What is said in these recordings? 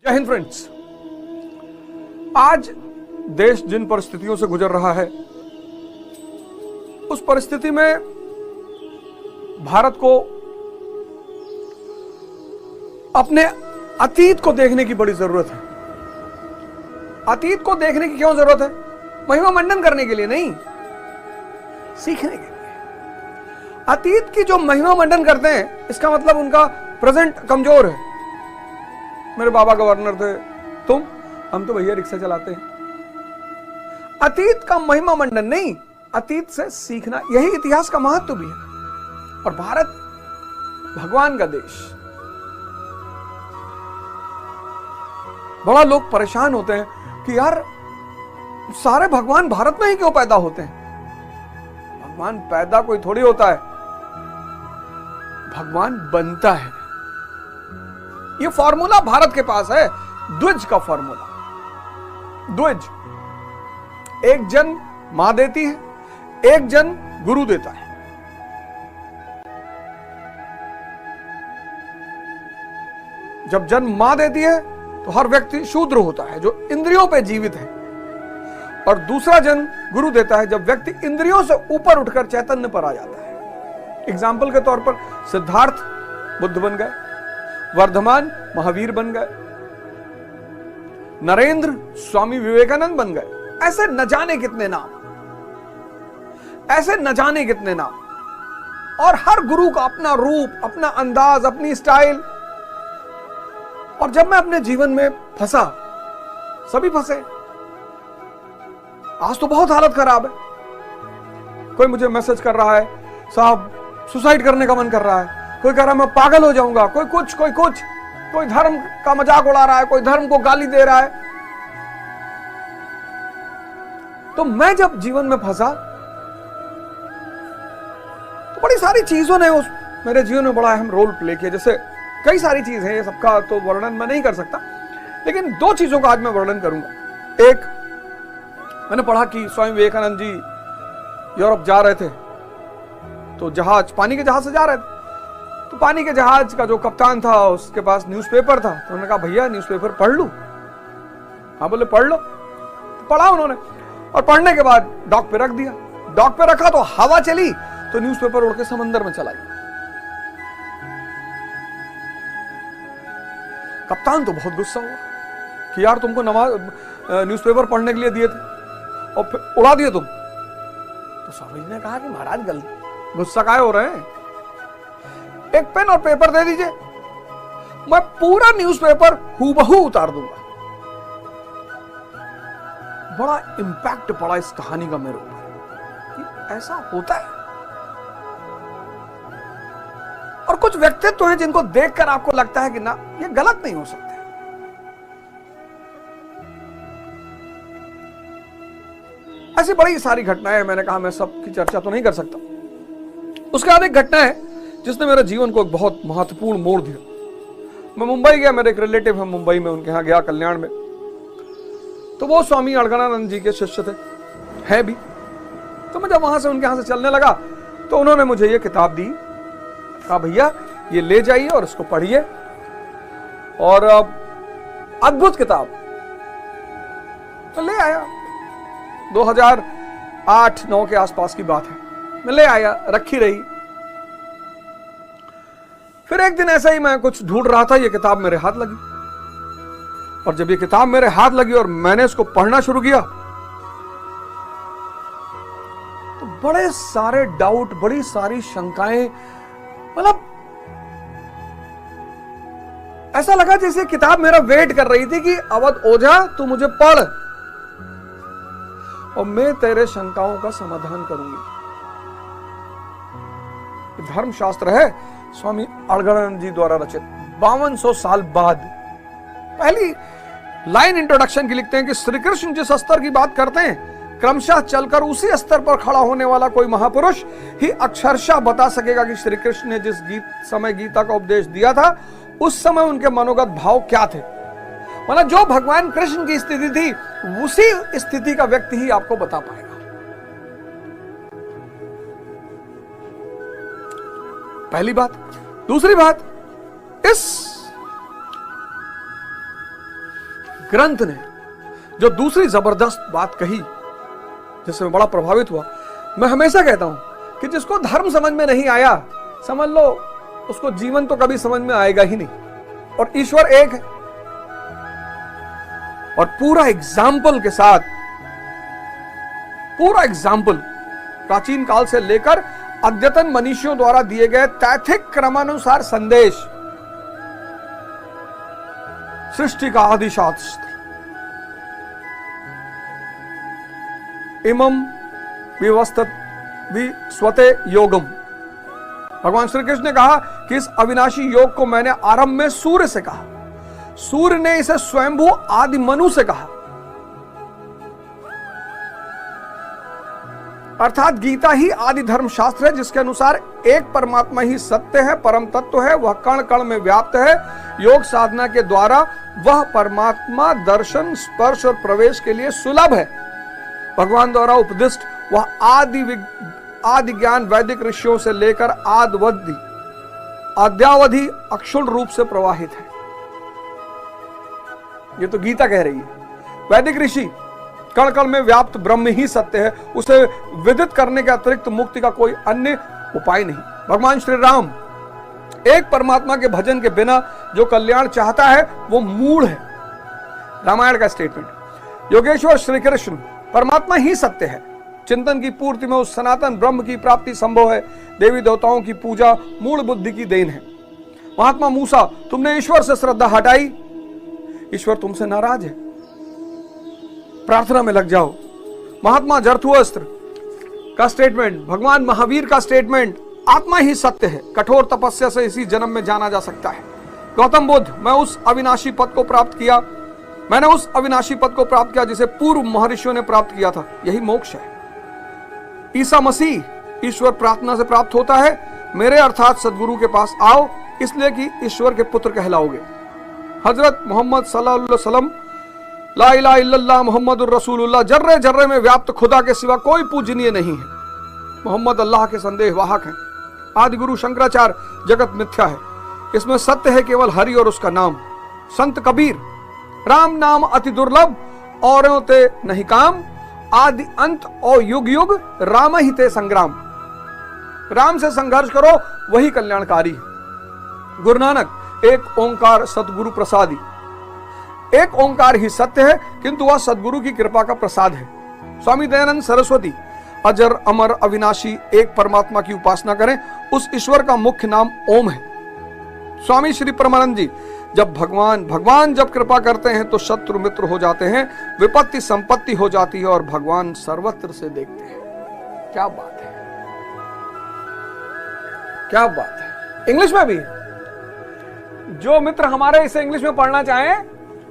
जय हिंद फ्रेंड्स। आज देश जिन परिस्थितियों से गुजर रहा है, उस परिस्थिति में भारत को अपने अतीत को देखने की बड़ी जरूरत है। अतीत को देखने की क्यों जरूरत है? महिमा मंडन करने के लिए नहीं, सीखने के लिए। अतीत की जो महिमा मंडन करते हैं, इसका मतलब उनका प्रेजेंट कमजोर है। मेरे बाबा गवर्नर थे, हम तो भैया रिक्शा चलाते हैं। अतीत का महिमा मंडन नहीं, अतीत से सीखना, यही इतिहास का महत्व भी है। और भारत भगवान का देश। बड़ा लोग परेशान होते हैं कि यार सारे भगवान भारत में ही क्यों पैदा होते हैं? भगवान पैदा कोई थोड़ी होता है, भगवान बनता है। ये फॉर्मूला भारत के पास है, द्विज का फॉर्मूला। द्विज, एक जन मां देती है, एक जन गुरु देता है। जब जन्म मां देती है तो हर व्यक्ति शूद्र होता है जो इंद्रियों पे जीवित है, और दूसरा जन गुरु देता है जब व्यक्ति इंद्रियों से ऊपर उठकर चैतन्य पर आ जाता है। एग्जाम्पल के तौर पर सिद्धार्थ बुद्ध बन गए, वर्धमान महावीर बन गए, नरेंद्र स्वामी विवेकानंद बन गए। ऐसे न जाने कितने नाम, ऐसे न जाने कितने नाम। और हर गुरु का अपना रूप, अपना अंदाज, अपनी स्टाइल। और जब मैं अपने जीवन में फंसा, सभी फंसे। आज तो बहुत हालत खराब है। कोई मुझे मैसेज कर रहा है, साहब सुसाइड करने का मन कर रहा है। कोई कह रहा है मैं पागल हो जाऊंगा, कोई कुछ, कोई धर्म का मजाक उड़ा रहा है, कोई धर्म को गाली दे रहा है। तो मैं जब जीवन में फंसा तो बड़ी सारी चीजों ने उस मेरे जीवन में बड़ा अहम रोल प्ले किया। जैसे कई सारी चीज है, ये सबका तो वर्णन मैं नहीं कर सकता, लेकिन दो चीजों का आज मैं वर्णन करूंगा। एक, मैंने पढ़ा कि स्वामी विवेकानंद जी यूरोप जा रहे थे, तो जहाज, पानी के जहाज से जा रहे थे। तो पानी के जहाज का जो कप्तान था, उसके पास न्यूज़पेपर था। तो उन्होंने कहा भैया न्यूज़पेपर पढ़ लूं? हाँ, बोले पढ़ लो। तो पढ़ा उन्होंने, और पढ़ने के बाद डॉक पे रख दिया। डॉक पे रखा तो हवा चली तो न्यूज़पेपर उड़ के समंदर में चला गया। कप्तान तो बहुत गुस्सा हुआ कि यार तुमको न्यूज़पेपर पढ़ने के लिए दिए थे और फिर उड़ा दिए तुम। तो स्वामी जी ने कहा कि महाराज गुस्सा काहे हो रहे हैं, एक पेन और पेपर दे दीजिए, मैं पूरा न्यूज़पेपर हूबहू उतार दूंगा। बड़ा इंपैक्ट पड़ा इस कहानी का मेरे ऊपर कि ऐसा होता है। और कुछ व्यक्तित्व हैं जिनको देखकर आपको लगता है कि ना, ये गलत नहीं हो सकते। ऐसी बड़ी सारी घटनाएं, मैंने कहा मैं सबकी चर्चा तो नहीं कर सकता। उसके बाद एक घटना है जिसने मेरे जीवन को एक बहुत महत्वपूर्ण मोड़ दिया। मैं मुंबई गया, मेरे एक रिलेटिव है मुंबई में, उनके यहाँ गया कल्याण में। तो वो स्वामी अड़गड़ानंद जी के शिष्य थे, हैं भी। तो मैं जब वहां से उनके यहाँ से चलने लगा तो उन्होंने मुझे ये किताब दी, कहा भैया ये ले जाइए और इसको पढ़िए। और अद्भुत किताब। तो ले आया, 2008-9 के आसपास की बात है। मैं ले आया, रखी रही। फिर एक दिन ऐसा ही मैं कुछ ढूंढ रहा था, ये किताब मेरे हाथ लगी। और जब ये किताब मेरे हाथ लगी और मैंने इसको पढ़ना शुरू किया तो बड़े सारे डाउट, बड़ी सारी शंकाएं, मतलब ऐसा लगा जैसे किताब मेरा वेट कर रही थी कि अवध ओझा तू मुझे पढ़ और मैं तेरे शंकाओं का समाधान करूंगी। धर्मशास्त्र है स्वामी अड़गड़ानंद जी द्वारा रचित, 5200 साल बाद। पहली लाइन इंट्रोडक्शन की लिखते हैं कि श्री कृष्ण जिस स्तर की बात करते हैं, क्रमशः चलकर उसी स्तर पर खड़ा होने वाला कोई महापुरुष ही अक्षरशः बता सकेगा कि श्री कृष्ण ने जिस समय गीता का उपदेश दिया था, उस समय उनके मनोगत भाव क्या थे। मतलब जो भगवान कृष्ण की स्थिति थी, उसी स्थिति का व्यक्ति ही आपको बता पाएगा। पहली बात। दूसरी बात, इस ग्रंथ ने जो दूसरी जबरदस्त बात कही, जिससे मैं बड़ा प्रभावित हुआ, मैं हमेशा कहता हूं कि जिसको धर्म समझ में नहीं आया, समझ लो उसको जीवन तो कभी समझ में आएगा ही नहीं। और ईश्वर एक है। और पूरा एग्जाम्पल के साथ, पूरा एग्जाम्पल प्राचीन काल से लेकर अद्यतन मनीषियों द्वारा दिए गए तैथिक क्रमानुसार संदेश, सृष्टि का आदि शास्त्र, इमम विस्वते योगम। भगवान श्री कृष्ण ने कहा कि इस अविनाशी योग को मैंने आरंभ में सूर्य से कहा, सूर्य ने इसे स्वयंभू आदि मनु से कहा। अर्थात गीता ही आदि धर्म शास्त्र है, जिसके अनुसार एक परमात्मा ही सत्य है, परम तत्व है, वह कण कण में व्याप्त है। योग साधना के द्वारा वह परमात्मा दर्शन, स्पर्श और प्रवेश के लिए सुलभ है। भगवान द्वारा उपदिष्ट वह आदि ज्ञान वैदिक ऋषियों से लेकर आद्यावधि अक्षुण रूप से प्रवाहित है। ये तो गीता कह रही है। वैदिक ऋषि कण कण में व्याप्त ब्रह्म ही सत्य है, उसे विदित करने के अतिरिक्त मुक्ति का कोई अन्य उपाय नहीं। भगवान श्री राम एक परमात्मा के भजन के बिना जो कल्याण चाहता है वो मूढ़ है। रामायण का स्टेटमेंट। योगेश्वर श्री कृष्ण परमात्मा ही सत्य है। चिंतन की पूर्ति में उस सनातन ब्रह्म की प्राप्ति संभव है। देवी देवताओं की पूजा मूल बुद्धि की देन है। महात्मा मूसा, तुमने ईश्वर से श्रद्धा हटाई, ईश्वर तुमसे नाराज है, प्रार्थना में लग जाओ। महात्मा जरथुअस्त्र का स्टेटमेंट, भगवान महावीर का स्टेटमेंट, आत्मा ही सत्य है, कठोर तपस्या से इसी जन्म में जाना जा सकता है। गौतम बुद्ध, मैं उस अविनाशी पद को प्राप्त किया, मैंने उस अविनाशी पद को प्राप्त किया जिसे पूर्व महर्षियों ने प्राप्त किया था, यही मोक्ष है। ईसा मसीह, ईश्वर प्रार्थना से प्राप्त होता है, मेरे अर्थात सदगुरु के पास आओ, इसलिए कि ईश्वर के पुत्र कहलाओगे। हजरत मोहम्मद सल्लल्लाहु अलैहि वसल्लम, ला इलाहा इल्लल्लाह मुहम्मदुर रसूलुल्लाह, जर्रे जर्रे में व्याप्त खुदा के सिवा कोई पूजनीय नहीं है। मोहम्मद अल्लाह के संदेह वाहक हैं। आदि गुरु शंकराचार्य, जगत मिथ्या है, इसमें सत्य है केवल हरि और उसका नाम। संत कबीर, राम नाम अति दुर्लभ, औरों ते नहीं काम, आदि अंत और युग युग राम ही ते संग्राम। राम से संघर्ष करो, वही कल्याणकारी है। गुरु नानक, एक ओंकार सतगुरु प्रसादी, एक ओंकार ही सत्य है, किंतु वह सदगुरु की कृपा का प्रसाद है। स्वामी दयानंद सरस्वती, अजर अमर अविनाशी एक परमात्मा की उपासना करें, उस ईश्वर का मुख्य नाम ओम है। स्वामी श्री परमानंद जी, जब भगवान जब कृपा करते हैं तो शत्रु मित्र हो जाते हैं, विपत्ति संपत्ति हो जाती है और भगवान सर्वत्र से देखते हैं। क्या बात है, क्या बात है। इंग्लिश में भी, जो मित्र हमारे इसे इंग्लिश में पढ़ना चाहें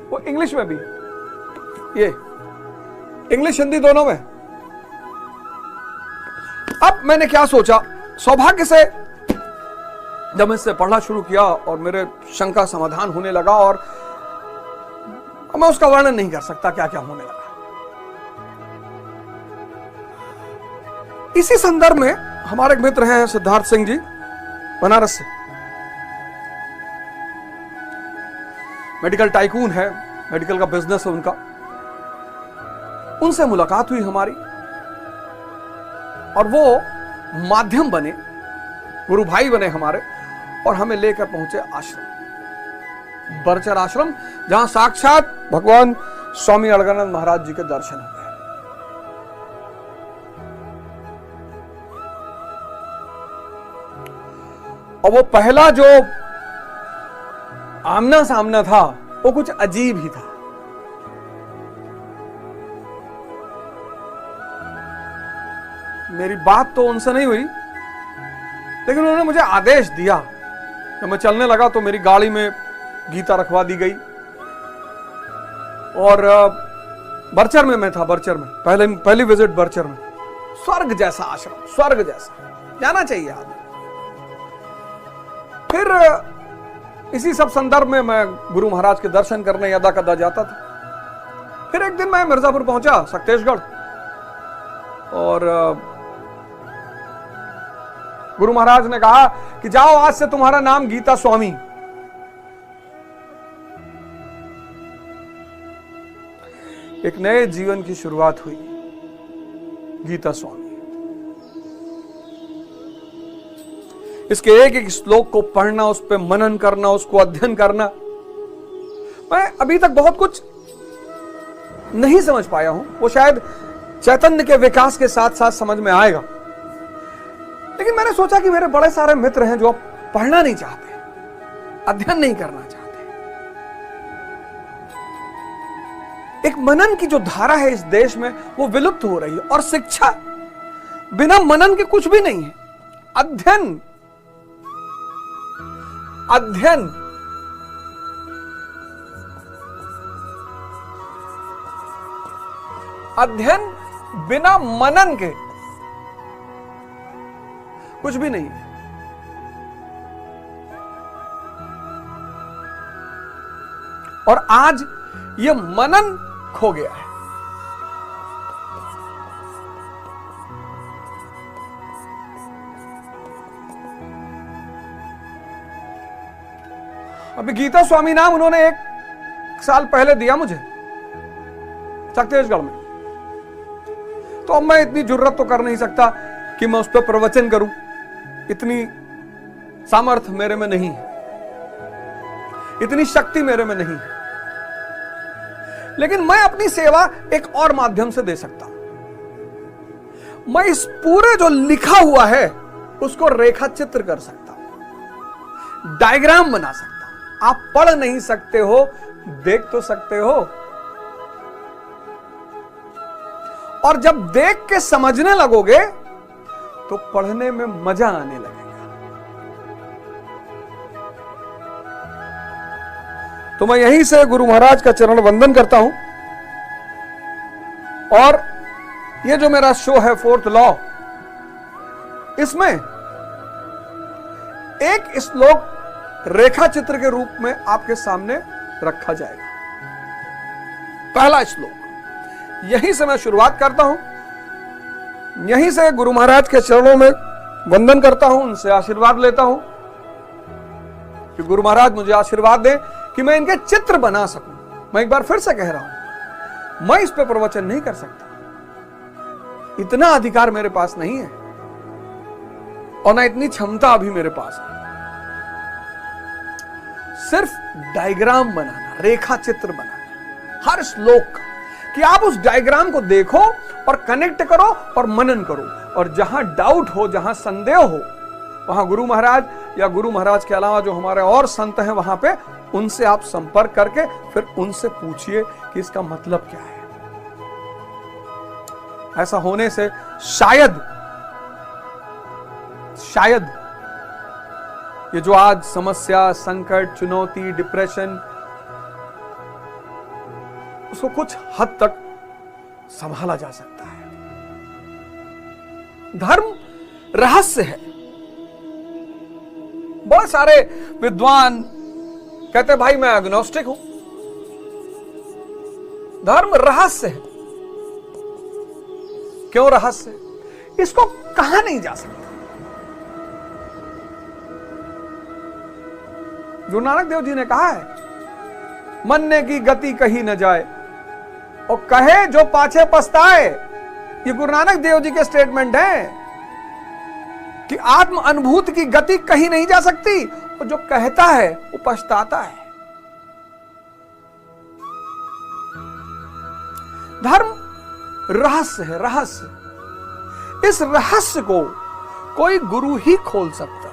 वो इंग्लिश में भी, ये इंग्लिश हिंदी दोनों में। अब मैंने क्या सोचा, सौभाग्य से जब मैं इससे पढ़ना शुरू किया और मेरे शंका समाधान होने लगा, और मैं उसका वर्णन नहीं कर सकता क्या क्या होने लगा। इसी संदर्भ में हमारे एक मित्र हैं सिद्धार्थ सिंह जी, बनारस से, मेडिकल टाइकून है, मेडिकल का बिजनेस है उनका। उनसे मुलाकात हुई हमारी और वो माध्यम बने, गुरु भाई बने हमारे, और हमें लेकर पहुंचे आश्रम, बरचर आश्रम, जहां साक्षात भगवान स्वामी अलगानंद महाराज जी के दर्शन हुए। और वो पहला जो आमना सामना था वो कुछ अजीब ही था। मेरी बात तो उनसे नहीं हुई, लेकिन उन्होंने मुझे आदेश दिया। जब मैं चलने लगा तो मेरी गाड़ी में गीता रखवा दी गई, और बरचर में मैं था, बरचर में पहली विजिट बरचर में। स्वर्ग जैसा आश्रम, स्वर्ग जैसा, जाना चाहिए आदमी। फिर इसी सब संदर्भ में मैं गुरु महाराज के दर्शन करने यदा कदा जाता था। फिर एक दिन मैं मिर्जापुर पहुंचा, सक्तेशगढ़, और गुरु महाराज ने कहा कि जाओ, आज से तुम्हारा नाम गीता स्वामी। एक नए जीवन की शुरुआत हुई। गीता स्वामी, इसके एक एक श्लोक को पढ़ना, उस पर मनन करना, उसको अध्ययन करना। मैं अभी तक बहुत कुछ नहीं समझ पाया हूं, वो शायद चैतन्य के विकास के साथ साथ समझ में आएगा। लेकिन मैंने सोचा कि मेरे बड़े सारे मित्र हैं जो अब पढ़ना नहीं चाहते, अध्ययन नहीं करना चाहते। एक मनन की जो धारा है इस देश में वो विलुप्त हो रही है, और शिक्षा बिना मनन के कुछ भी नहीं है। अध्ययन अध्ययन अध्ययन बिना मनन के कुछ भी नहीं है। और आज यह मनन खो गया है। अभी गीता स्वामी नाम उन्होंने 1 साल पहले दिया मुझे छत्तीसगढ़ में, तो अब मैं इतनी जुर्रत तो कर नहीं सकता कि मैं उस पर प्रवचन करूं, इतनी सामर्थ्य मेरे में नहीं है, इतनी शक्ति मेरे में नहीं है। लेकिन मैं अपनी सेवा एक और माध्यम से दे सकता हूं। मैं इस पूरे जो लिखा हुआ है उसको रेखा चित्र कर सकता हूं, डायग्राम बना सकता हूं। आप पढ़ नहीं सकते हो, देख तो सकते हो। और जब देख के समझने लगोगे तो पढ़ने में मजा आने लगेगा। तो मैं यहीं से गुरु महाराज का चरण वंदन करता हूं। और ये जो मेरा शो है 4th लॉ, इसमें एक श्लोक रेखा चित्र के रूप में आपके सामने रखा जाएगा। पहला श्लोक, यहीं से मैं शुरुआत करता हूं, यहीं से गुरु महाराज के चरणों में वंदन करता हूं, उनसे आशीर्वाद लेता हूं कि गुरु महाराज मुझे आशीर्वाद दें कि मैं इनके चित्र बना सकूं। मैं एक बार फिर से कह रहा हूं, मैं इस पे प्रवचन नहीं कर सकता, इतना अधिकार मेरे पास नहीं है और ना इतनी क्षमता अभी मेरे पास है। सिर्फ डायग्राम बनाना, रेखा चित्र बनाना हर श्लोक का, कि आप उस डायग्राम को देखो और कनेक्ट करो और मनन करो। और जहां डाउट हो, जहां संदेह हो, वहां गुरु महाराज या गुरु महाराज के अलावा जो हमारे और संत हैं वहां पे, उनसे आप संपर्क करके फिर उनसे पूछिए कि इसका मतलब क्या है। ऐसा होने से शायद ये जो आज समस्या, संकट, चुनौती, डिप्रेशन, उसको कुछ हद तक संभाला जा सकता है। धर्म रहस्य है। बहुत सारे विद्वान कहते भाई मैं एग्नोस्टिक हूं। धर्म रहस्य है। क्यों रहस्य? इसको कहा नहीं जा सकता। गुरु नानक देव जी ने कहा है, मरने की गति कही न जाए और कहे जो पाछे पछताए। ये गुरु नानक देव जी के स्टेटमेंट है कि आत्म अनुभूति की गति कहीं नहीं जा सकती, और जो कहता है वो पछताता है। धर्म रहस्य है, रहस्य। इस रहस्य को कोई गुरु ही खोल सकता है।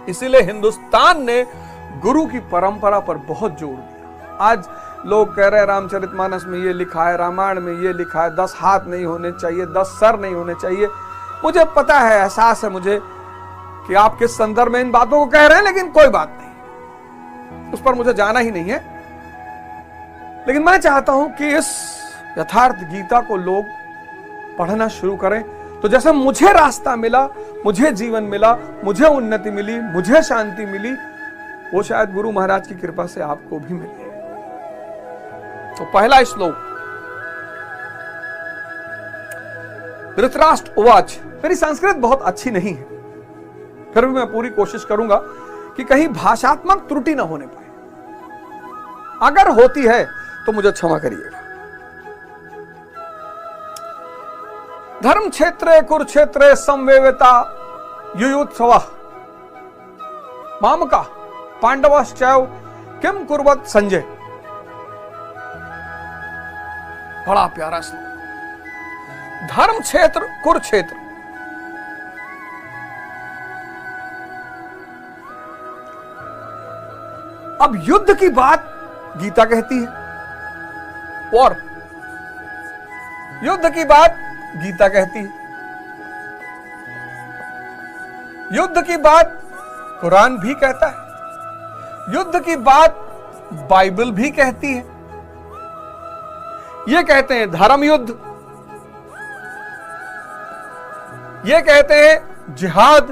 इसीलिए हिंदुस्तान ने गुरु की परंपरा पर बहुत जोर दिया। आज लोग कह रहे हैं रामचरितमानस में ये लिखा है, रामायण में ये लिखा है, 10 हाथ नहीं होने चाहिए, 10 सर नहीं होने चाहिए। मुझे पता है, एहसास है मुझे कि आप किस संदर्भ में इन बातों को कह रहे हैं, लेकिन कोई बात नहीं, उस पर मुझे जाना ही नहीं है। लेकिन मैं चाहता हूं कि इस यथार्थ गीता को लोग पढ़ना शुरू करें। तो जैसे मुझे रास्ता मिला, मुझे जीवन मिला, मुझे उन्नति मिली, मुझे शांति मिली, वो शायद गुरु महाराज की कृपा से आपको भी मिले। तो पहला श्लोक, धृतराष्ट्र उवाच। मेरी संस्कृत बहुत अच्छी नहीं है, फिर भी मैं पूरी कोशिश करूंगा कि कहीं भाषात्मक त्रुटि ना होने पाए। अगर होती है तो मुझे क्षमा करिएगा। धर्म क्षेत्रे कुरुक्षेत्रे संवेविता युयुत्सव मामका पांडवश्चैव किम कुर्वत संजय। बड़ा प्यारा श्लोक। धर्म क्षेत्र कुरुक्षेत्र, अब युद्ध की बात गीता कहती है और युद्ध की बात गीता कहती है, युद्ध की बात कुरान भी कहता है, युद्ध की बात बाइबल भी कहती है। ये कहते हैं धर्म युद्ध, ये कहते हैं जिहाद,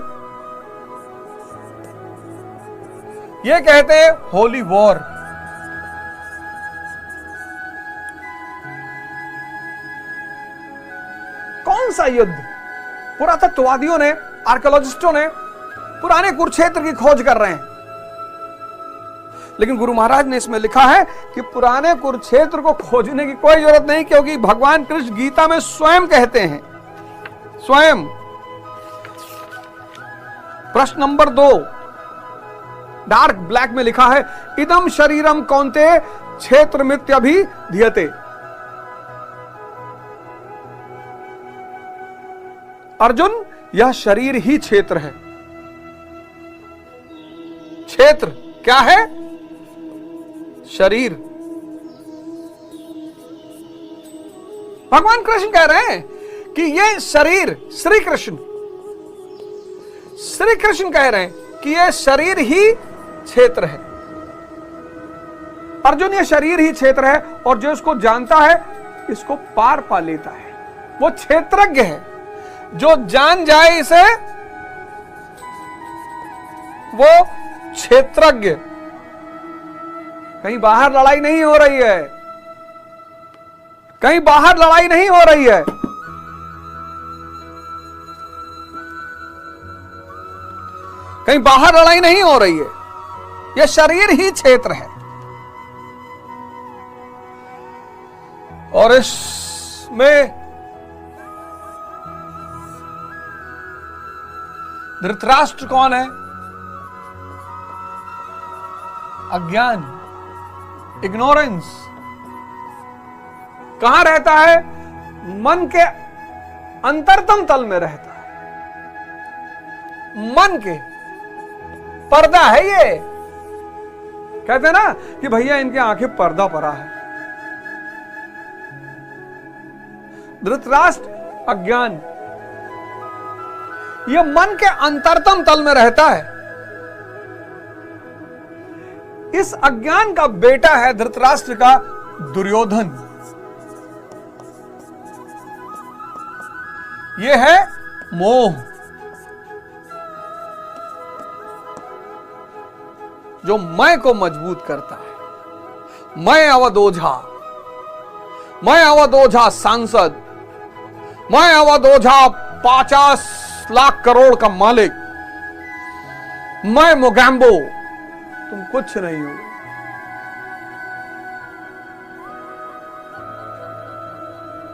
ये कहते हैं होली वॉर। कौन सा युद्ध? पुरातत्ववादियों ने, आर्कियोलॉजिस्टों ने पुराने कुरुक्षेत्र की खोज कर रहे हैं, लेकिन गुरु महाराज ने इसमें लिखा है कि पुराने कुरुक्षेत्र को खोजने की कोई जरूरत नहीं, क्योंकि भगवान कृष्ण गीता में स्वयं कहते हैं, स्वयं। प्रश्न नंबर 2 डार्क ब्लैक में लिखा है, इदम शरीरम कौन्ते क्षेत्र मित्यभिधीयते। अर्जुन, यह शरीर ही क्षेत्र है। क्षेत्र क्या है? शरीर। भगवान कृष्ण कह रहे हैं कि यह शरीर, श्री कृष्ण कह रहे हैं कि यह शरीर ही क्षेत्र है। अर्जुन, यह शरीर ही क्षेत्र है और जो इसको जानता है इसको पार पा लेता है, वो क्षेत्रज्ञ है। जो जान जाए इसे वो क्षेत्रज्ञ। कहीं बाहर लड़ाई नहीं हो रही है, कहीं बाहर लड़ाई नहीं हो रही है। कहीं बाहर लड़ाई नहीं हो रही है, यह शरीर ही क्षेत्र है। और इसमें धृतराष्ट्र कौन है? अज्ञान, इग्नोरेंस। कहां रहता है? मन के अंतरतम तल में रहता है, मन के पर्दा है ये। कहते हैं ना कि भैया इनकी आंखें पर्दा पड़ा है। धृतराष्ट्र अज्ञान, ये मन के अंतरतम तल में रहता है। इस अज्ञान का बेटा है धृतराष्ट्र का दुर्योधन। यह है मोह, जो मैं को मजबूत करता है। मैं अवध ओझा सांसद, मैं अवध ओझा 50 लाख करोड़ का मालिक, मैं मोगैम्बो, तुम कुछ नहीं हो।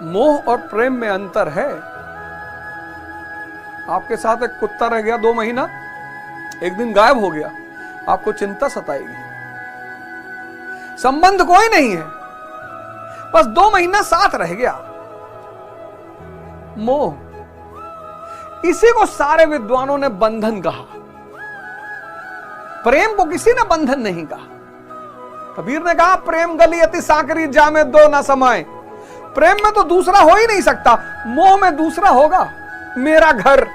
मोह और प्रेम में अंतर है। आपके साथ एक कुत्ता रह गया 2 महीना, एक दिन गायब हो गया, आपको चिंता सताएगी। संबंध कोई नहीं है, बस 2 महीना साथ रह गया। मोह, इसी को सारे विद्वानों ने बंधन कहा। प्रेम को किसी ने बंधन नहीं कहा। कबीर ने कहा, प्रेम गली अति साकरी जामे दो ना समाए। प्रेम में तो दूसरा हो ही नहीं सकता, मोह में दूसरा होगा। मेरा घर,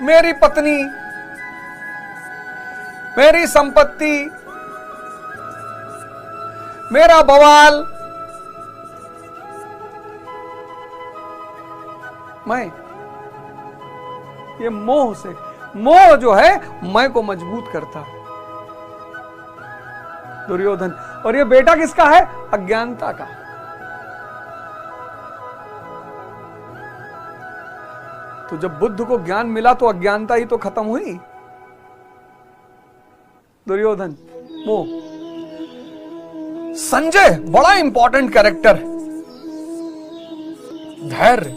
मेरी पत्नी, मेरी संपत्ति, मेरा बवाल, मैं। ये मोह से, मोह जो है मैं को मजबूत करता है। दुर्योधन। और ये बेटा किसका है? अज्ञानता का। तो जब बुद्ध को ज्ञान मिला तो अज्ञानता ही तो खत्म हुई। दुर्योधन, मोह। संजय बड़ा इंपॉर्टेंट कैरेक्टर है। धैर्य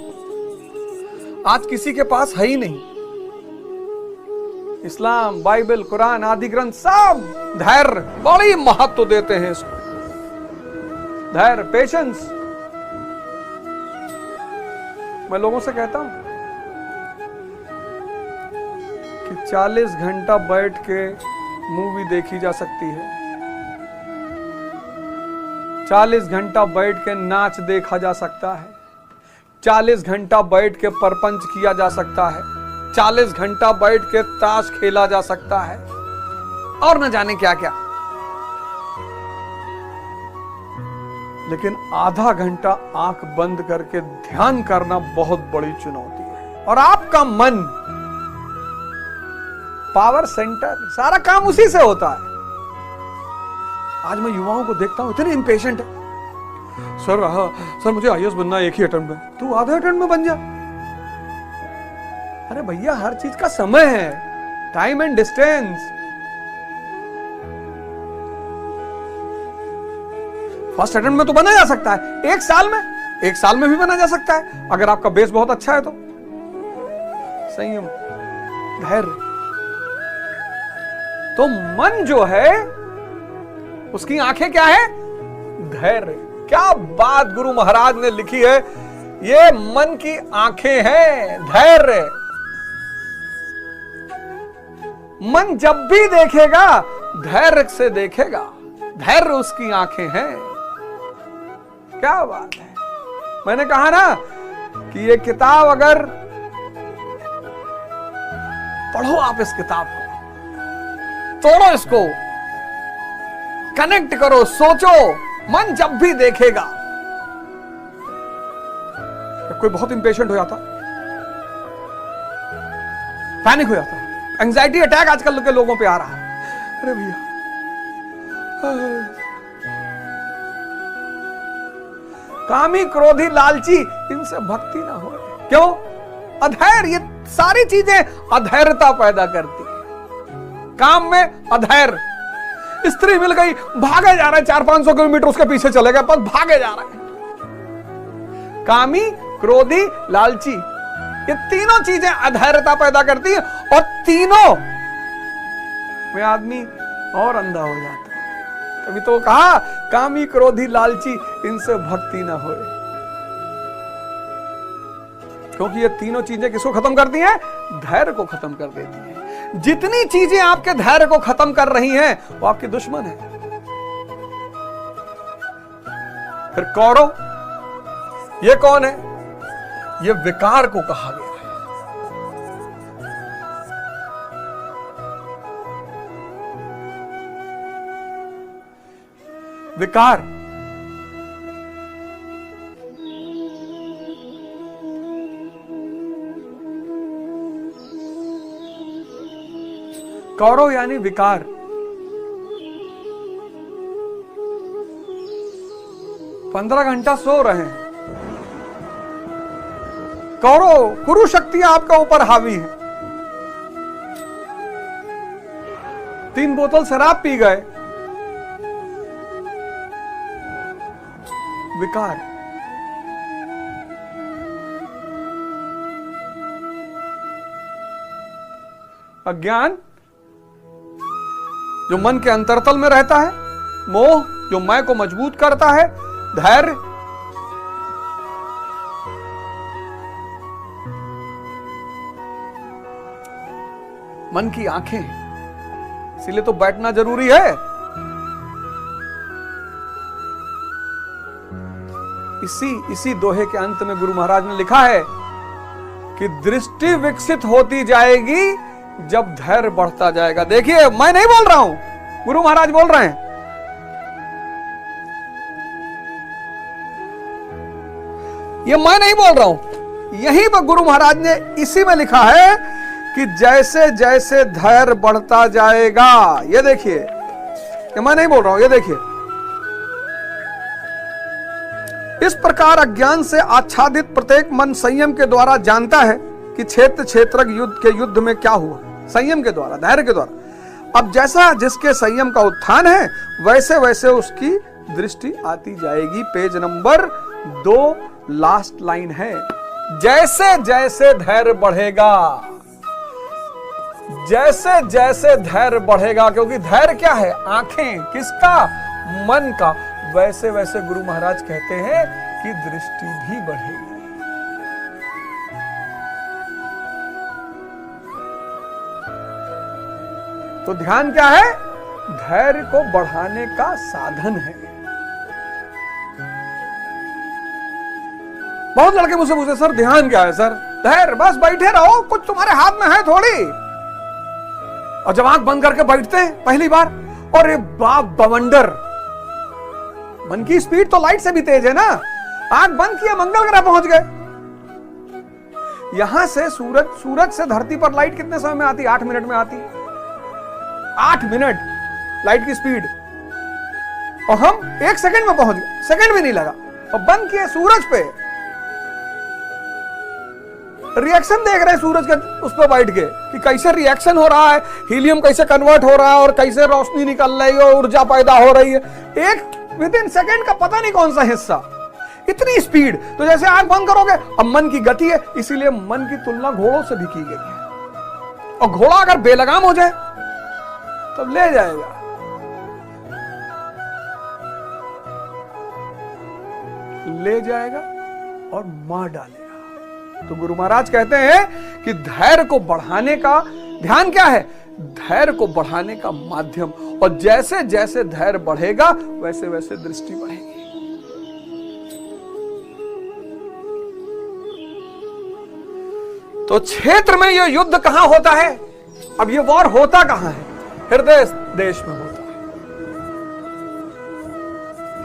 आज किसी के पास है ही नहीं। इस्लाम, बाइबल, कुरान आदि ग्रंथ सब धैर्य बड़ी महत्व देते हैं इसको। धैर्य, पेशेंस। मैं लोगों से कहता हूं कि 40 घंटा बैठ के मूवी देखी जा सकती है, 40 घंटा बैठ के नाच देखा जा सकता है, 40 घंटा बैठ के परपंच किया जा सकता है, 40 घंटा बैठ के ताश खेला जा सकता है, और न जाने क्या क्या। लेकिन आधा घंटा आंख बंद करके ध्यान करना बहुत बड़ी चुनौती है। और आपका मन पावर सेंटर, सारा काम उसी से होता है। आज मैं युवाओं को देखता हूं, इतने इंपेशेंट है। सर मुझे आईएएस बनना है एक ही अटेम्प्ट में। तू आधे अटेम्प्ट में बन जा। अरे भैया, हर चीज का समय है, time and distance. First attempt में तो बना जा सकता है, एक साल में भी बना जा सकता है, अगर आपका बेस बहुत अच्छा है तो। संयम, धैर्य। तो मन जो है उसकी आंखें क्या है? धैर्य। क्या बात गुरु महाराज ने लिखी है, ये मन की आंखें हैं, धैर्य। मन जब भी देखेगा धैर्य से देखेगा, धैर्य उसकी आंखें हैं। क्या बात है। मैंने कहा ना कि ये किताब अगर पढ़ो, आप इस किताब को तोड़ो, इसको कनेक्ट करो, सोचो। मन जब भी देखेगा, कोई बहुत इंपेशेंट हो जाता, पैनिक हो जाता, एंजाइटी अटैक आजकल के लोगों पे आ रहा है। अरे भैया, कामी, क्रोधी, लालची, इनसे भक्ति ना हो। क्यों? अधैर्य। ये सारी चीजें अधैर्यता पैदा करती है। काम में अधैर्य। स्त्री मिल गई, भागे जा रहा है, 400-500 किलोमीटर उसके पीछे चले गए, बस भागे जा रहा है। कामी, क्रोधी, लालची, ये तीनों चीजें अधैर्यता पैदा करती है, और तीनों में आदमी और अंधा हो जाता है। तभी तो कहा, कामी, क्रोधी, लालची, इनसे भक्ति ना होए। क्योंकि ये तीनों चीजें किसको खत्म करती हैं? धैर्य को खत्म कर देती हैं। जितनी चीजें आपके धैर्य को खत्म कर रही हैं, वो आपके दुश्मन है। फिर कौरव, ये कौन है? ये विकार को कहा गया है। विकार। कौरव यानी विकार। पंद्रह घंटा सो रहे हैं। कौरव, कुरु शक्तियां आपका ऊपर हावी है। 3 बोतल शराब पी गए। विकार। अज्ञान, जो मन के अंतरतल में रहता है। मोह, जो मैं को मजबूत करता है। धैर्य, मन की आंखें, इसीलिए तो बैठना जरूरी है। इसी दोहे के अंत में गुरु महाराज ने लिखा है कि दृष्टि विकसित होती जाएगी जब धैर्य बढ़ता जाएगा। देखिए, मैं नहीं बोल रहा हूं, गुरु महाराज बोल रहे हैं। ये मैं नहीं बोल रहा हूं, यहीं पर गुरु महाराज ने इसी में लिखा है कि जैसे जैसे धैर्य बढ़ता जाएगा, ये देखिए, ये मैं नहीं बोल रहा हूं, ये देखिए, इस प्रकार अज्ञान से आच्छादित प्रत्येक मन संयम के द्वारा जानता है कि क्षेत्र क्षेत्रक युद्ध के युद्ध में क्या हुआ। संयम के द्वारा, धैर्य के द्वारा। अब जैसा जिसके संयम का उत्थान है, वैसे वैसे उसकी दृष्टि आती जाएगी। पेज नंबर 2 लास्ट लाइन है, जैसे जैसे धैर्य बढ़ेगा, जैसे जैसे धैर्य बढ़ेगा, क्योंकि धैर्य क्या है? आंखें किसका? मन का। वैसे वैसे गुरु महाराज कहते हैं कि दृष्टि भी बढ़ेगी। तो ध्यान क्या है? धैर्य को बढ़ाने का साधन है। बहुत लड़के मुझसे पूछते, सर ध्यान क्या है? सर धैर्य, बस बैठे रहो, कुछ तुम्हारे हाथ में है थोड़ी। और जब आंख बंद करके बैठते हैं पहली बार, और ये बाप बवंडर, मन की स्पीड तो लाइट से भी तेज है ना। आंख बंद किया, मंगल ग्रह पहुंच गए। यहां से सूरज से धरती पर लाइट कितने समय में आती? 8 मिनट में आती। 8 मिनट लाइट की स्पीड, और हम 1 सेकंड में पहुंच गए, सेकंड भी नहीं लगा। और बंद किए सूरज पे, रिएक्शन देख रहे हैं सूरज के उस पर बैठ के कि कैसे रिएक्शन हो रहा है, हीलियम कैसे कन्वर्ट हो रहा है, और कैसे रोशनी निकल रही है, ऊर्जा पैदा हो रही है। एक विदिन सेकंड का पता नहीं कौन सा हिस्सा, इतनी स्पीड। तो जैसे आंख बंद करोगे, अब मन की गति है, इसीलिए मन की तुलना घोड़ों से भी की गई है। और घोड़ा अगर बेलगाम हो जाए तब ले जाएगा। ले जाएगा और मार डालेगा। तो गुरु महाराज कहते हैं कि धैर्य को बढ़ाने का ध्यान क्या है? धैर्य को बढ़ाने का माध्यम। और जैसे जैसे धैर्य बढ़ेगा वैसे वैसे दृष्टि बढ़ेगी। तो क्षेत्र में यह युद्ध कहां होता है? अब यह वॉर होता कहां है? हृदय देश में होता है,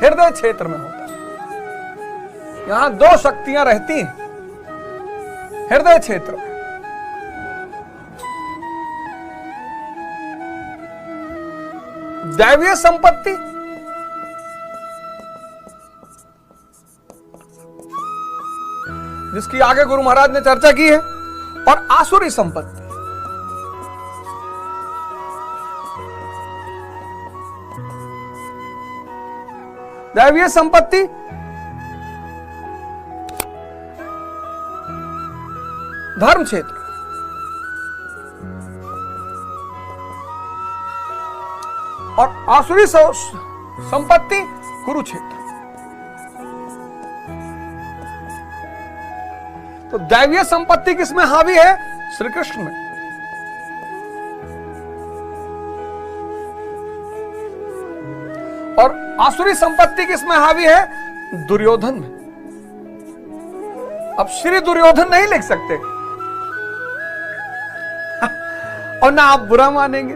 हृदय क्षेत्र में होता है। यहां 2 शक्तियां रहती हैं हृदय क्षेत्र में। दैवीय संपत्ति जिसकी आगे गुरु महाराज ने चर्चा की है, और आसुरी संपत्ति। दैवीय संपत्ति धर्म क्षेत्र, और आसुरी संपत्ति कुरुक्षेत्र। तो दैवीय संपत्ति किसमें हावी है? श्री कृष्ण में। और आसुरी संपत्ति किसमें हावी है? दुर्योधन में। अब श्री दुर्योधन नहीं लिख सकते, और ना आप बुरा मानेंगे।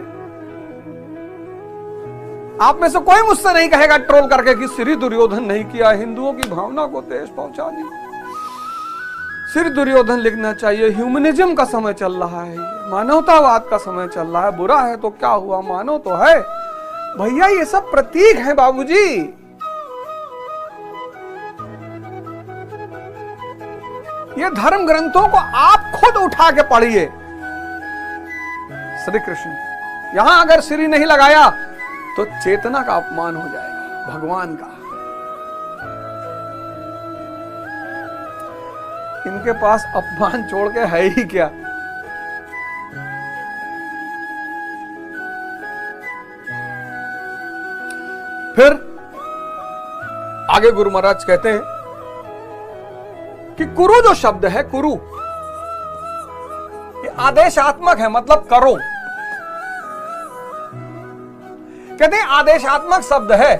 आप में से कोई मुझसे नहीं कहेगा ट्रोल करके कि श्री दुर्योधन नहीं किया, हिंदुओं की भावना को ठेस पहुंचा दी। श्री दुर्योधन लिखना चाहिए। ह्यूमनिज्म का समय चल रहा है, मानवतावाद का समय चल रहा है। बुरा है तो क्या हुआ, मानो तो है भैया। ये सब प्रतीक हैं बाबूजी। ये धर्म ग्रंथों को आप खुद उठा के पढ़िए। श्री कृष्ण, यहां अगर श्री नहीं लगाया तो चेतना का अपमान हो जाएगा, भगवान का। इनके पास अपमान छोड़ के है ही क्या? फिर आगे गुरु महाराज कहते हैं कि कुरु जो शब्द है, कुरु ये आदेशात्मक है, मतलब करो। कहते हैं आदेशात्मक शब्द है।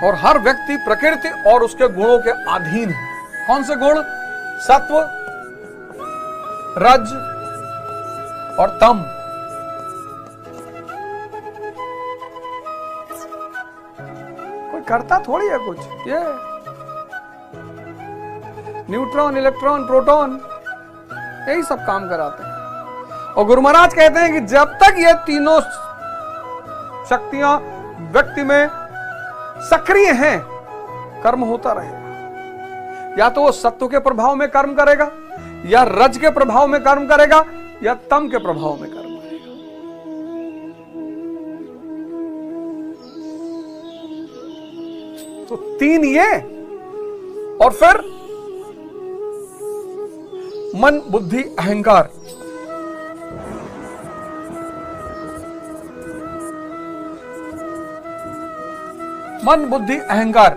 और हर व्यक्ति प्रकृति और उसके गुणों के अधीन है। कौन से गुण? सत्व, रज और तम। कोई करता थोड़ी है कुछ, ये न्यूट्रॉन, इलेक्ट्रॉन, प्रोटॉन यही सब काम कराते हैं। और गुरु महाराज कहते हैं कि जब तक ये तीनों शक्तियां व्यक्ति में सक्रिय हैं, कर्म होता रहेगा। या तो वो सत्व के प्रभाव में कर्म करेगा, या रज के प्रभाव में कर्म करेगा, या तम के प्रभाव में कर्म करेगा। तो 3 ये, और फिर मन, बुद्धि, अहंकार। मन, बुद्धि, अहंकार।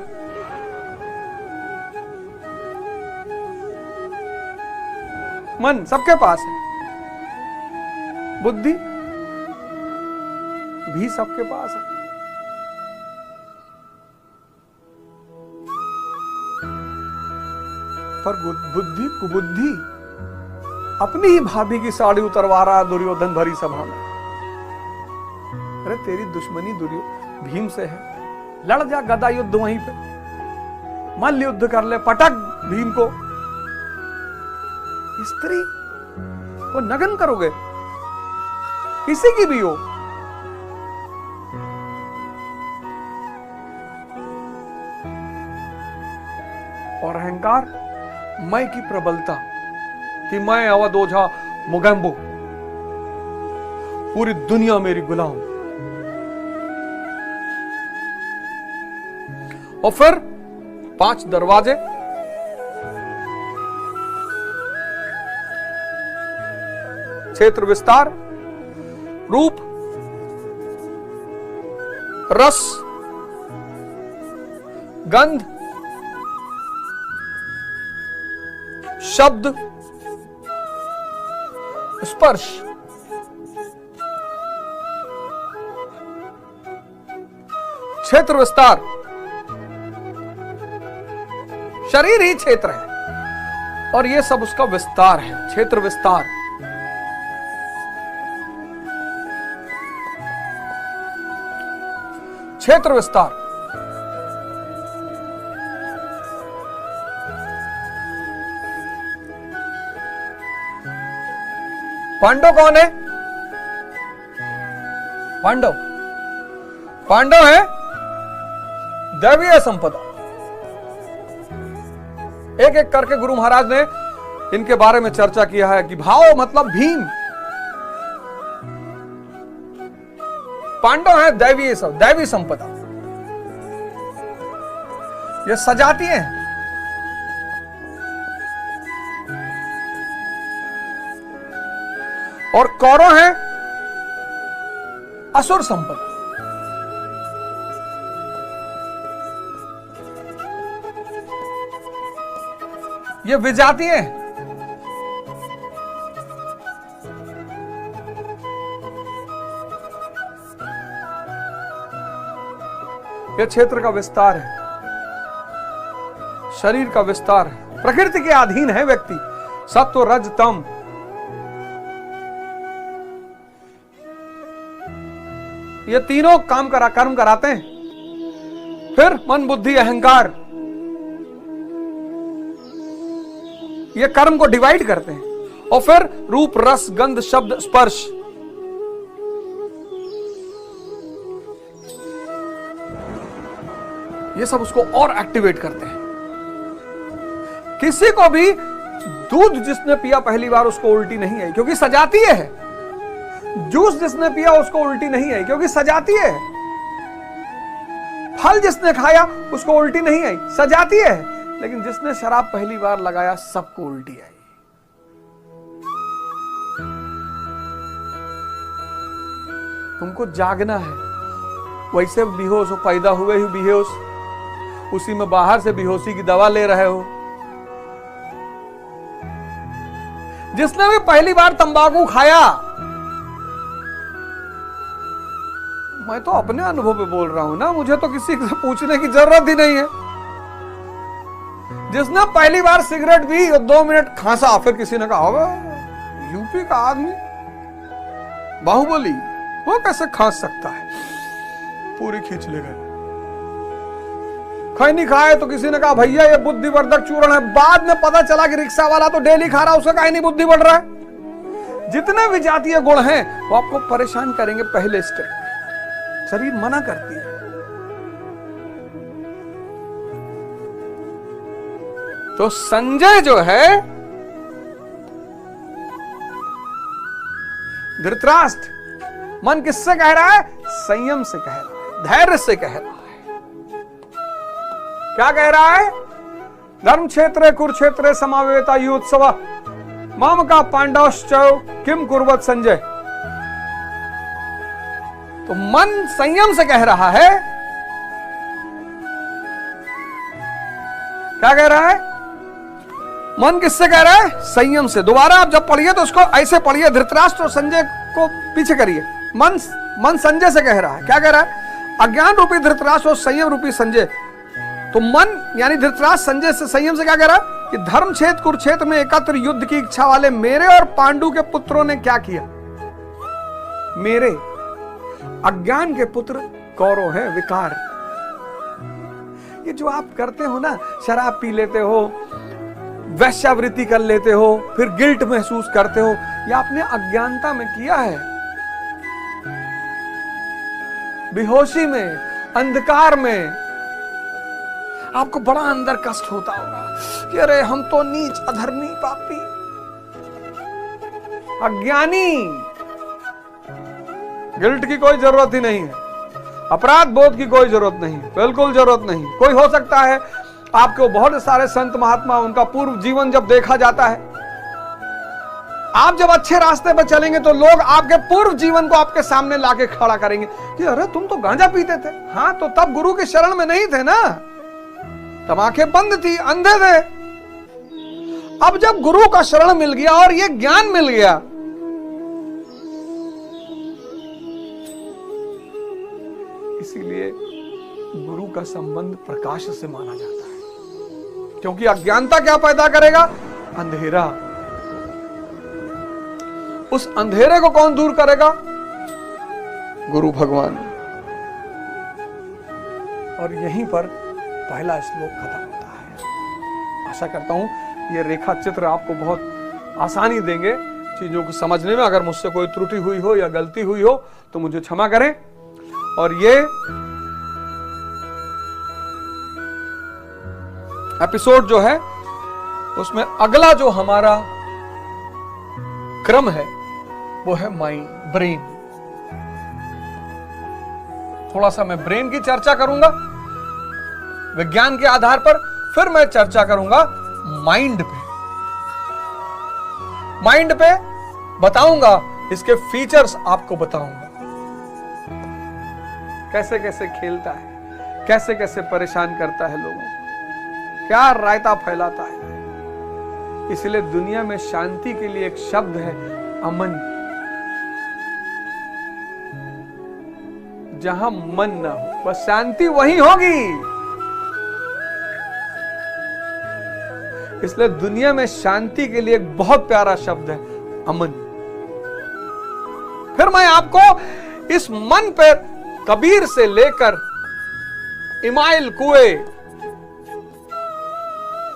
मन सबके पास है, बुद्धि भी सबके पास है, पर बुद्धि कुबुद्धि अपनी ही भाभी की साड़ी उतरवा रहा दुर्योधन भरी सभा में। अरे तेरी दुश्मनी भीम से है, लड़ जा गदा युद्ध वहीं पे, मल्ल युद्ध कर ले, पटक भीम को। स्त्री को नग्न करोगे, किसी की भी हो। और अहंकार, मैं की प्रबलता कि मैं अवध ओझा मोगेम्बो, पूरी दुनिया मेरी गुलाम। और फिर 5 दरवाजे, क्षेत्र विस्तार, रूप, रस, गंध, शब्द, स्पर्श। क्षेत्र विस्तार, शरीर ही क्षेत्र है और ये सब उसका विस्तार है, क्षेत्र विस्तार। क्षेत्र विस्तार। पांडव कौन है? पांडव है दैवीय संपदा। एक एक करके गुरु महाराज ने इनके बारे में चर्चा किया है कि भाव मतलब भीम। पांडव है दैवी संपदा, ये सजाती हैं। और कौरव है असुर संपदा। ये विजाती हैं। यह क्षेत्र का विस्तार है, शरीर का विस्तार है, प्रकृति के अधीन है व्यक्ति। सत्व रज तम, ये तीनों कर्म कराते हैं। फिर मन बुद्धि अहंकार, ये कर्म को डिवाइड करते हैं। और फिर रूप रस गंध शब्द स्पर्श, ये सब उसको और एक्टिवेट करते हैं। किसी को भी दूध जिसने पिया पहली बार उसको उल्टी नहीं आई क्योंकि सजाती है। जूस जिसने पिया उसको उल्टी नहीं आई क्योंकि सजाती है। फल जिसने खाया उसको उल्टी नहीं आई, सजाती है। लेकिन जिसने शराब पहली बार लगाया सबको उल्टी आई। तुमको जागना है। वैसे बेहोश हो, पैदा हुए ही बेहोश, उसी में बाहर से बेहोशी की दवा ले रहे हो। जिसने भी पहली बार तंबाकू खाया, मैं तो अपने अनुभव पे बोल रहा हूं ना, मुझे तो किसी से पूछने की जरूरत ही नहीं है। जिसने पहली बार सिगरेट भी 2 मिनट खांसा, फिर किसी ने कहा होगा यूपी का आदमी बाहुबली, वो कैसे खांस सकता है, पूरी खींच ले गए। खैनी खाए तो किसी ने कहा भैया ये बुद्धिवर्धक चूर्ण है। बाद में पता चला कि रिक्शा वाला तो डेली खा रहा, उसका कहीं नहीं बुद्धि बढ़ रहा है। जितने विजातीय गुण हैं वो आपको परेशान करेंगे। पहले स्टेप शरीर मना करती है। तो संजय जो है धृतराष्ट्र मन किससे कह रहा है? संयम से कह रहा है, धैर्य से कह रहा है। क्या कह रहा है? धर्म क्षेत्रे कुरुक्षेत्रे समावेता युत्सव माम का पांडवश्च किम कुर्वत संजय। तो मन संयम से कह रहा है। क्या कह रहा है? मन किससे कह रहा है? संयम से। दोबारा आप जब पढ़िए तो उसको ऐसे पढ़िए, धृतराष्ट्र और संजय को पीछे करिए। मन संजय से कह रहा है। क्या कह रहा है? अज्ञान रूपी धृतराष्ट्र और संयम रूपी संजय। तो मन यानी धृतराष्ट्र संजय से, संयम से क्या कह रहा है कि धर्म क्षेत्र कुरुक्षेत्र में एकत्र युद्ध की इच्छा वाले मेरे और पांडु के पुत्रों ने क्या किया? मेरे अज्ञान के पुत्र कौरव हैं, विकार। ये जो आप करते हो ना, शराब पी लेते हो, वैश्यावृत्ति कर लेते हो, फिर गिल्ट महसूस करते हो, ये आपने अज्ञानता में किया है। बेहोशी में, अंधकार में आपको बड़ा अंदर कष्ट होता होगा कि अरे हम तो नीच, अधर्मी, पापी, अज्ञानी। गिल्ट की कोई जरूरत ही नहीं है, अपराध बोध की कोई जरूरत नहीं, बिल्कुल जरूरत नहीं। कोई हो सकता है आपको बहुत सारे संत महात्मा, उनका पूर्व जीवन जब देखा जाता है, आप जब अच्छे रास्ते पर चलेंगे तो लोग आपके पूर्व जीवन को आपके सामने लाके खड़ा करेंगे कि अरे तुम तो गांजा पीते थे। हाँ, तो तब गुरु के शरण में नहीं थे ना, तब आंखें बंद थी, अंधे थे। अब जब गुरु का शरण मिल गया और ये ज्ञान मिल गया, इसीलिए गुरु का संबंध प्रकाश से माना जाता है, क्योंकि अज्ञानता क्या पैदा करेगा? अंधेरा। उस अंधेरे को कौन दूर करेगा? गुरु भगवान। और यहीं पर पहला श्लोक खत्म होता है। आशा करता हूं ये रेखा चित्र आपको बहुत आसानी देंगे चीजों को समझने में। अगर मुझसे कोई त्रुटि हुई हो या गलती हुई हो तो मुझे क्षमा करें। और ये एपिसोड जो है उसमें अगला जो हमारा क्रम है वो है माइंड, ब्रेन। थोड़ा सा मैं ब्रेन की चर्चा करूंगा विज्ञान के आधार पर, फिर मैं चर्चा करूंगा माइंड पे। माइंड पे बताऊंगा, इसके फीचर्स आपको बताऊंगा, कैसे कैसे खेलता है, कैसे कैसे परेशान करता है लोगों को, क्या रायता फैलाता है। इसलिए दुनिया में शांति के लिए एक शब्द है अमन। जहां मन ना हो बस शांति वहीं होगी। इसलिए दुनिया में शांति के लिए एक बहुत प्यारा शब्द है अमन। फिर मैं आपको इस मन पे कबीर से लेकर इमाइल कुए,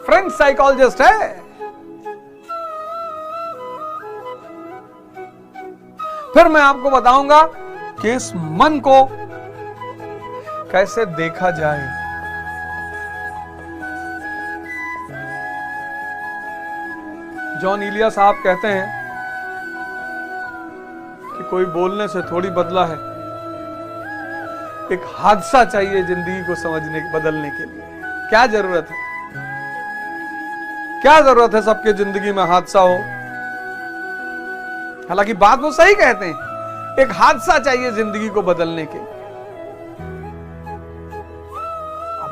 फ्रेंच साइकोलॉजिस्ट है, फिर मैं आपको बताऊंगा कि इस मन को कैसे देखा जाए। जॉन इलिया साहब कहते हैं कि कोई बोलने से थोड़ी बदला है, एक हादसा चाहिए जिंदगी को समझने, बदलने के लिए। क्या जरूरत है? क्या जरूरत है सबके जिंदगी में हादसा हो? हालांकि बात वो सही कहते हैं, एक हादसा चाहिए जिंदगी को बदलने के लिए।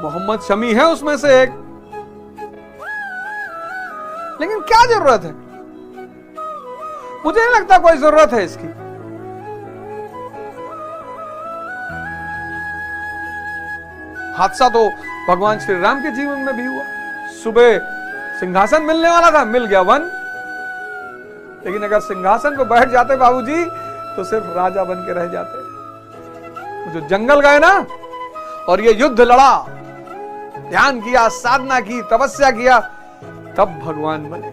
मोहम्मद शमी है उसमें से एक, लेकिन क्या जरूरत है? मुझे नहीं लगता कोई जरूरत है इसकी। हादसा तो भगवान श्री राम के जीवन में भी हुआ। सुबह सिंहासन मिलने वाला था, मिल गया वन। लेकिन अगर सिंहासन पर बैठ जाते बाबूजी तो सिर्फ राजा बन के रह जाते। जो जंगल गए ना और ये युद्ध लड़ा, ध्यान किया, साधना की, तपस्या किया, तब भगवान बने।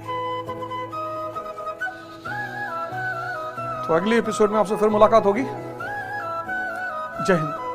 तो अगली एपिसोड में आपसे फिर मुलाकात होगी। जय हिंद।